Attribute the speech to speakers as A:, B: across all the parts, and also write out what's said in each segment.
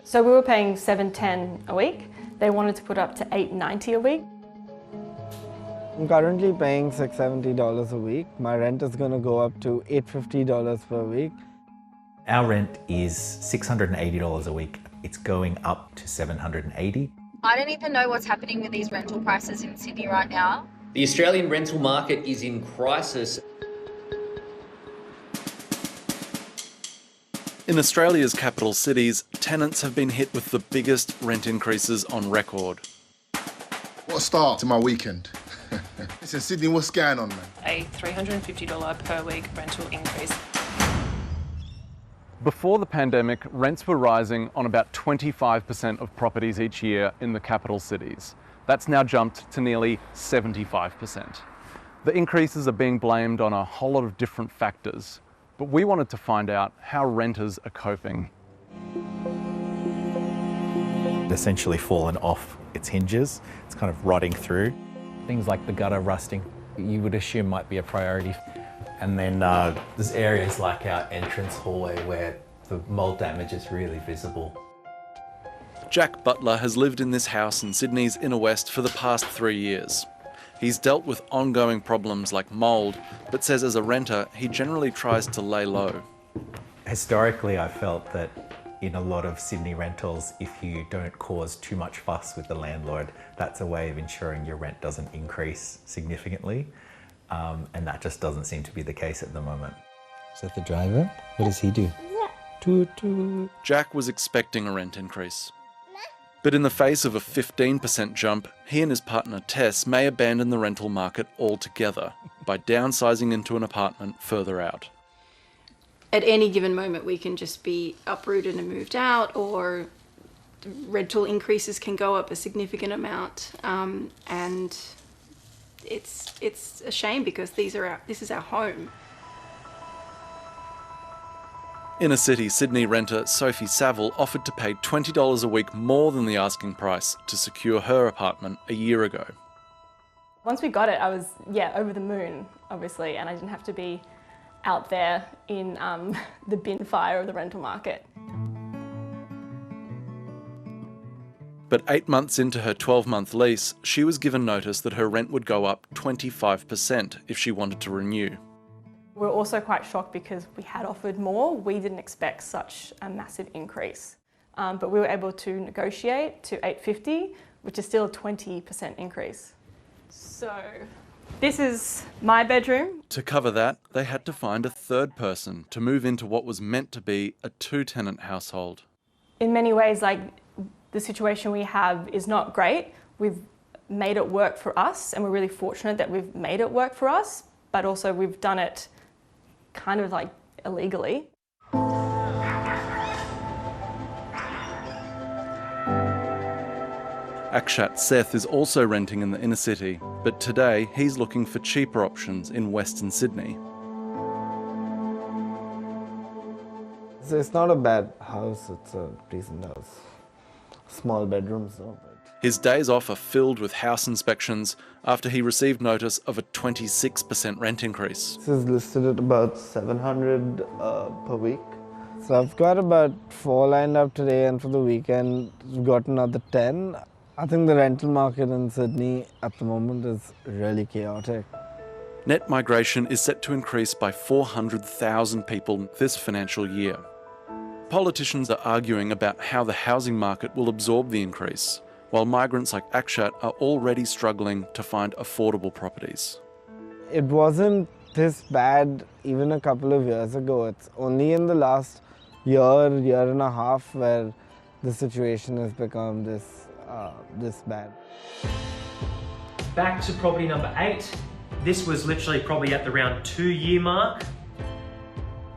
A: So we were paying $7.10 a week. They wanted to put up to $8.90 a week.
B: I'm currently paying $670 a week. My rent is going to go up to $850 per week.
C: Our rent is $680 a week. It's going up to $780.
D: I don't even know what's happening with these rental prices in Sydney right now.
E: The Australian rental market is in crisis.
F: In Australia's capital cities, tenants have been hit with the biggest rent increases on record.
G: What a start to my weekend. Listen, Sydney, what's going on, man?
H: A $350 per week rental increase.
F: Before the pandemic, rents were rising on about 25% of properties each year in the capital cities. That's now jumped to nearly 75%. The increases are being blamed on a whole lot of different factors, but we wanted to find out how renters are coping.
C: Essentially fallen off its hinges. It's kind of rotting through. Things like the gutter rusting, you would assume might be a priority. And then there's areas like our entrance hallway where the mold damage is really visible.
F: Jack Butler has lived in this house in Sydney's inner west for the past 3 years. He's dealt with ongoing problems like mould, but says as a renter, he generally tries to lay low.
C: Historically, I felt that in a lot of Sydney rentals, if you don't cause too much fuss with the landlord, that's a way of ensuring your rent doesn't increase significantly. And that just doesn't seem to be the case at the moment.
I: Is that the driver? What does he do? Toot toot.
F: Jack was expecting a rent increase. But in the face of a 15% jump, he and his partner Tess may abandon the rental market altogether by downsizing into an apartment further out.
J: At any given moment, we can just be uprooted and moved out, or rental increases can go up a significant amount. And it's a shame because this is our home.
F: Inner city Sydney renter Sophie Saville offered to pay $20 a week more than the asking price to secure her apartment a year ago.
A: Once we got it, I was, over the moon, obviously, and I didn't have to be out there in the bin fire of the rental market.
F: But 8 months into her 12-month lease, she was given notice that her rent would go up 25% if she wanted to renew.
A: We were also quite shocked because we had offered more. We didn't expect such a massive increase. But we were able to negotiate to $850, which is still a 20% increase. So this is my bedroom.
F: To cover that, they had to find a third person to move into what was meant to be a 2-tenant household.
A: In many ways, the situation we have is not great. We've made it work for us, and we're really fortunate that we've made it work for us, but also we've done it kind of illegally.
F: Akshat Seth is also renting in the inner city, but today he's looking for cheaper options in Western Sydney.
B: So it's not a bad house, it's a decent house. Small bedrooms though.
F: His days off are filled with house inspections after he received notice of a 26% rent increase.
B: This is listed at about $700 per week. So I've got about 4 lined up today, and for the weekend we've got another 10. I think the rental market in Sydney at the moment is really chaotic.
F: Net migration is set to increase by 400,000 people this financial year. Politicians are arguing about how the housing market will absorb the increase, while migrants like Akshat are already struggling to find affordable properties.
B: It wasn't this bad even a couple of years ago. It's only in the last year and a half where the situation has become this bad.
K: Back to property number 8. This was literally probably at the around 2-year mark.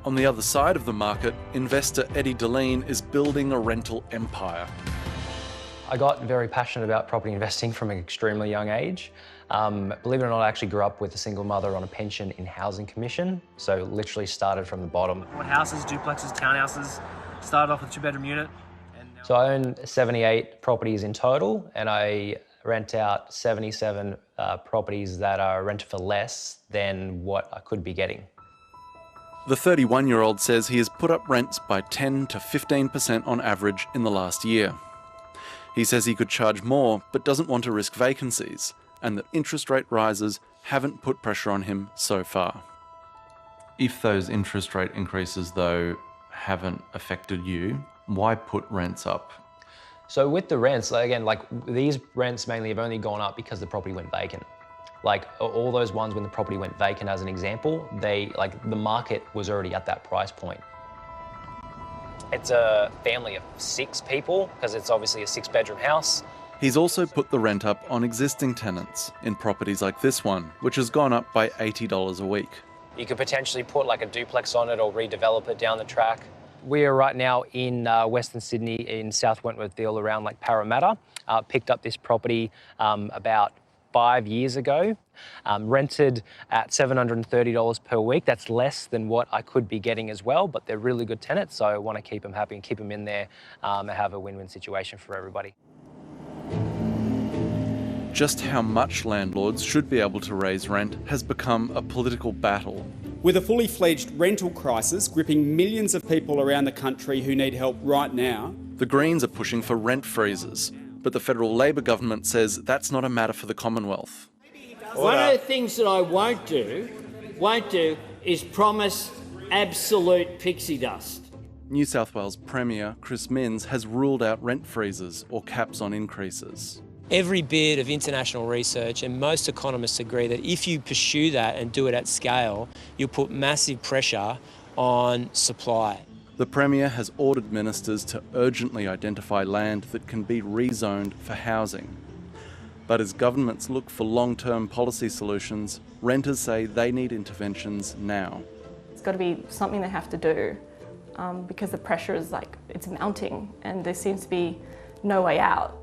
F: On the other side of the market, investor Eddie Deline is building a rental empire.
L: I got very passionate about property investing from an extremely young age. Believe it or not, I actually grew up with a single mother on a pension in Housing Commission, so literally started from the bottom.
K: Houses, duplexes, townhouses, started off with a 2-bedroom unit.
L: So I own 78 properties in total, and I rent out 77 properties that are rented for less than what I could be getting.
F: The 31-year-old says he has put up rents by 10 to 15% on average in the last year. He says he could charge more, but doesn't want to risk vacancies, and that interest rate rises haven't put pressure on him so far. If those interest rate increases, though, haven't affected you, why put rents up?
L: So with the rents, again, like these rents mainly have only gone up because the property went vacant. Like all those ones when the property went vacant, as an example, the market was already at that price point. It's a family of 6 people because it's obviously a 6-bedroom house.
F: He's also put the rent up on existing tenants in properties like this one, which has gone up by $80 a week.
L: You could potentially put like a duplex on it or redevelop it down the track. We are right now in Western Sydney in South Wentworthville around like Parramatta. Picked up this property about 5 years ago, rented at $730 per week. That's less than what I could be getting as well, but they're really good tenants, so I want to keep them happy and keep them in there and have a win-win situation for everybody.
F: Just how much landlords should be able to raise rent has become a political battle.
M: With a fully fledged rental crisis gripping millions of people around the country who need help right now,
F: the Greens are pushing for rent freezes, but the federal Labor government says that's not a matter for the Commonwealth.
N: One of the things that I won't do is promise absolute pixie dust.
F: New South Wales Premier Chris Minns has ruled out rent freezes or caps on increases.
O: Every bit of international research and most economists agree that if you pursue that and do it at scale, you'll put massive pressure on supply.
F: The Premier has ordered ministers to urgently identify land that can be rezoned for housing. But as governments look for long-term policy solutions, renters say they need interventions now.
A: It's got to be something they have to do because the pressure is it's mounting and there seems to be no way out.